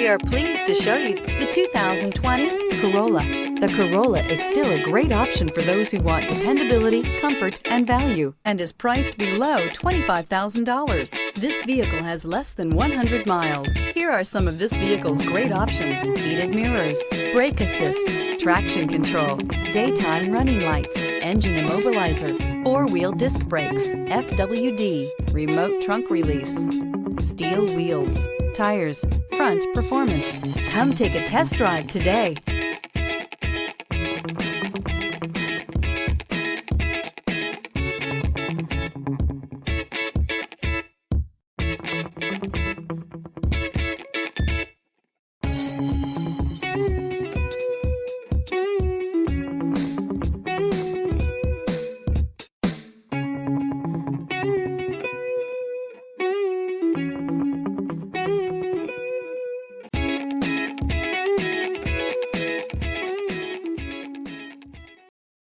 We are pleased to show you the 2020 Corolla. The Corolla is still a great option for those who want dependability, comfort, and value, and is priced below $25,000. This vehicle has less than 100 miles. Here are some of this vehicle's great options: heated mirrors, brake assist, traction control, daytime running lights, engine immobilizer, four-wheel disc brakes, FWD, remote trunk release, steel wheels, tires, front performance. Come take a test drive today.